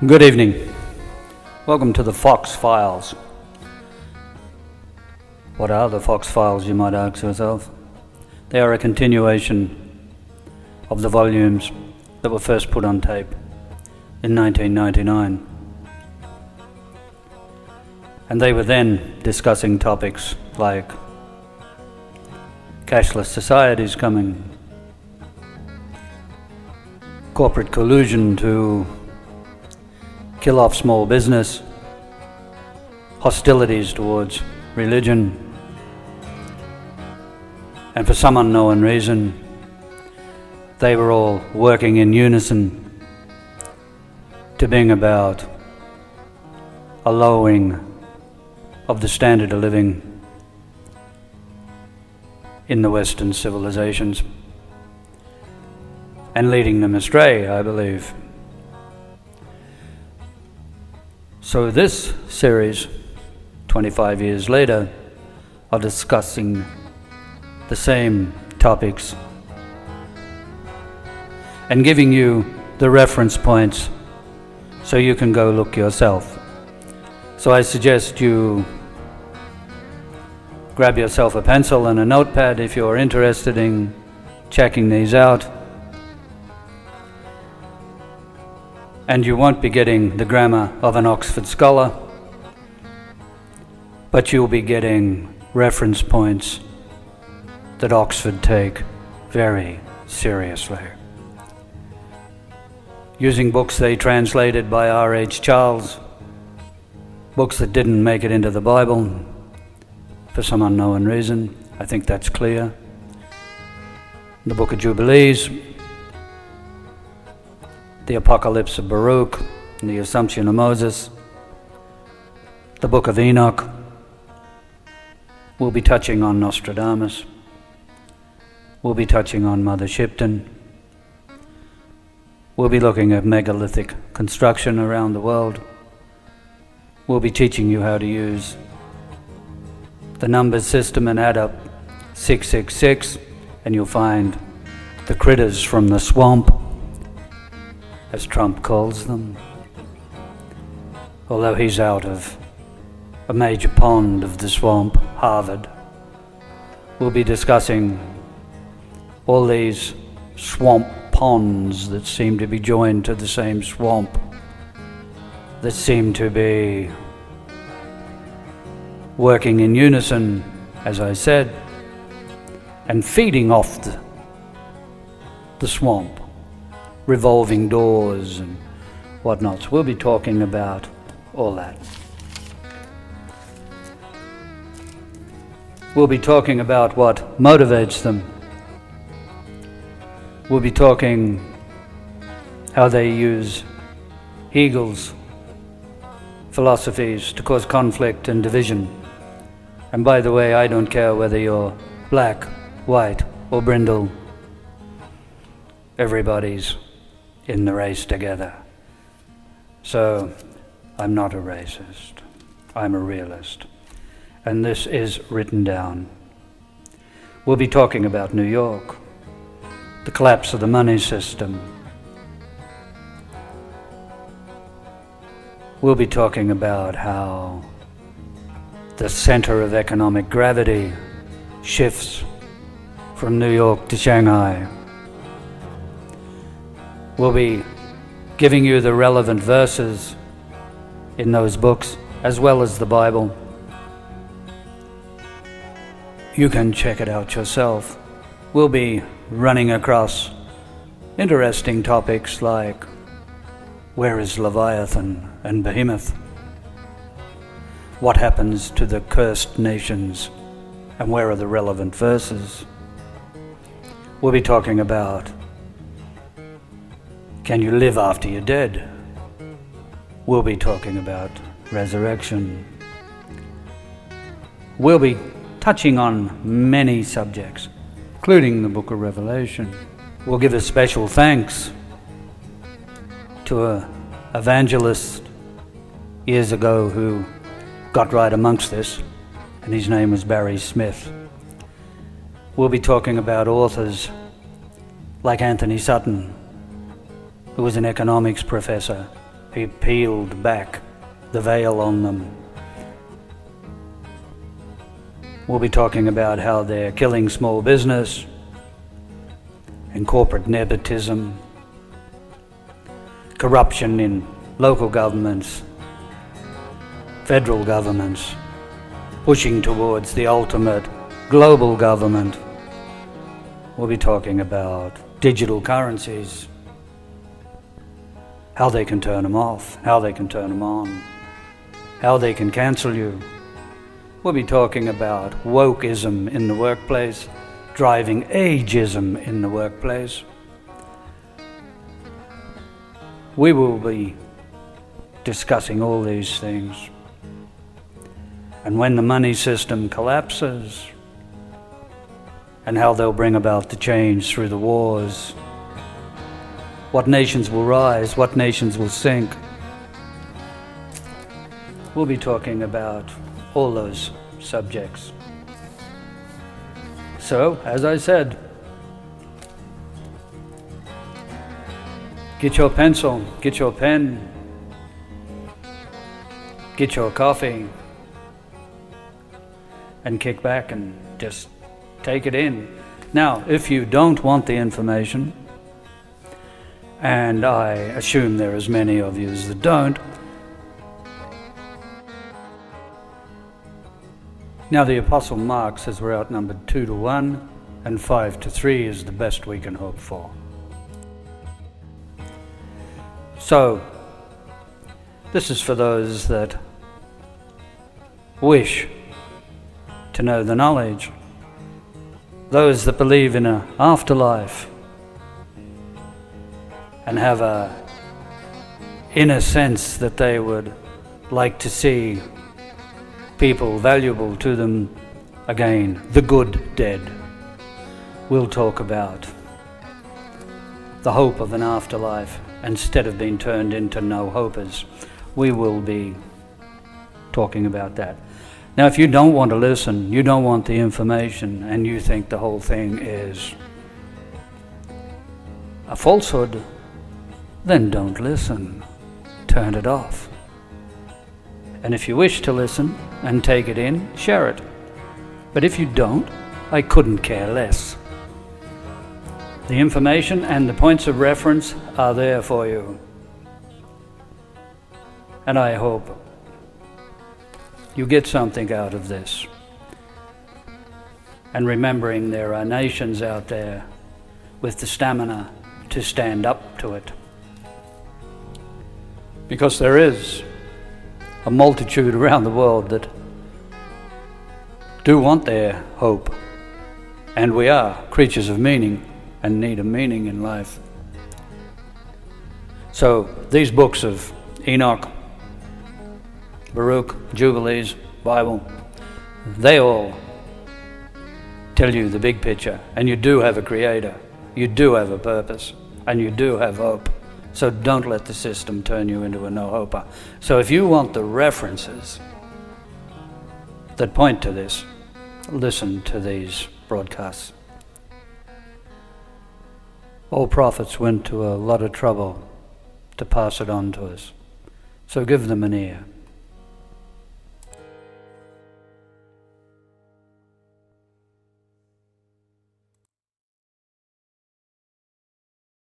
Good evening. Welcome to the Foxfiles. What are the Foxfiles, you might ask yourself? They are a continuation of the volumes that were first put on tape in 1999. And they were then discussing topics like cashless societies coming, corporate collusion to kill off small business, hostilities towards religion, and for some unknown reason, they were all working in unison to bring about a lowering of the standard of living in the Western civilizations and leading them astray, I believe. So this series, 25 years later, are discussing the same topics and giving you the reference points so you can go look yourself. So I suggest you grab yourself a pencil and a notepad if you're interested in checking these out. And you won't be getting the grammar of an Oxford scholar, but you'll be getting reference points that Oxford take very seriously. Using books they translated by R.H. Charles, books that didn't make it into the Bible for some unknown reason. I think that's clear. The Book of Jubilees, the Apocalypse of Baruch, and the Assumption of Moses, the Book of Enoch. We'll be touching on Nostradamus. We'll be touching on Mother Shipton. We'll be looking at megalithic construction around the world. We'll be teaching you how to use the numbers system and add up 666, and you'll find the critters from the swamp, as Trump calls them, although he's out of a major pond of the swamp, Harvard. We'll be discussing all these swamp ponds that seem to be joined to the same swamp, that seem to be working in unison, as I said, and feeding off the swamp, revolving doors and whatnot. So we'll be talking about all that. We'll be talking about what motivates them. We'll be talking how they use Hegel's philosophies to cause conflict and division. And by the way, I don't care whether you're black, white, or brindle. Everybody's in the race together. So I'm not a racist. I'm a realist. And this is written down. We'll be talking about New York, the collapse of the money system. We'll be talking about how the center of economic gravity shifts from New York to Shanghai. We'll be giving you the relevant verses in those books, as well as the Bible. You can check it out yourself. We'll be running across interesting topics like, where is Leviathan and Behemoth? What happens to the cursed nations, and where are the relevant verses? We'll be talking about, can you live after you're dead? We'll be talking about resurrection. We'll be touching on many subjects, including the Book of Revelation. We'll give a special thanks to an evangelist years ago who got right amongst this, and his name was Barry Smith. We'll be talking about authors like Anthony Sutton, who was an economics professor He peeled back the veil on them. We'll be talking about how they're killing small business and corporate nepotism, corruption in local governments, federal governments, pushing towards the ultimate global government. We'll be talking about digital currencies, how they can turn them off, how they can turn them on, how they can cancel you. We'll be talking about wokeism in the workplace, driving ageism in the workplace. We will be discussing all these things. And when the money system collapses, and how they'll bring about the change through the wars, what nations will rise, what nations will sink. We'll be talking about all those subjects. So, as I said, get your pencil, get your pen, get your coffee, and kick back and just take it in. Now, if you don't want the information, and I assume there are as many of you that don't, now the Apostle Mark says we're outnumbered 2-1, and 5-3 is the best we can hope for. So, this is for those that wish to know the knowledge, those that believe in an afterlife and have a inner sense that they would like to see people valuable to them again, the good dead. We'll talk about the hope of an afterlife instead of being turned into no-hopers. We will be talking about that. Now, if you don't want to listen, you don't want the information, and you think the whole thing is a falsehood, then don't listen. Turn it off. And if you wish to listen and take it in, share it. But if you don't, I couldn't care less. The information and the points of reference are there for you. And I hope you get something out of this. And remembering there are nations out there with the stamina to stand up to it. Because there is a multitude around the world that do want their hope. And we are creatures of meaning and need a meaning in life. So these books of Enoch, Baruch, Jubilees, Bible, they all tell you the big picture. And you do have a creator, you do have a purpose, and you do have hope. So don't let the system turn you into a no-hoper. So if you want the references that point to this, listen to these broadcasts. All prophets went to a lot of trouble to pass it on to us. So give them an ear.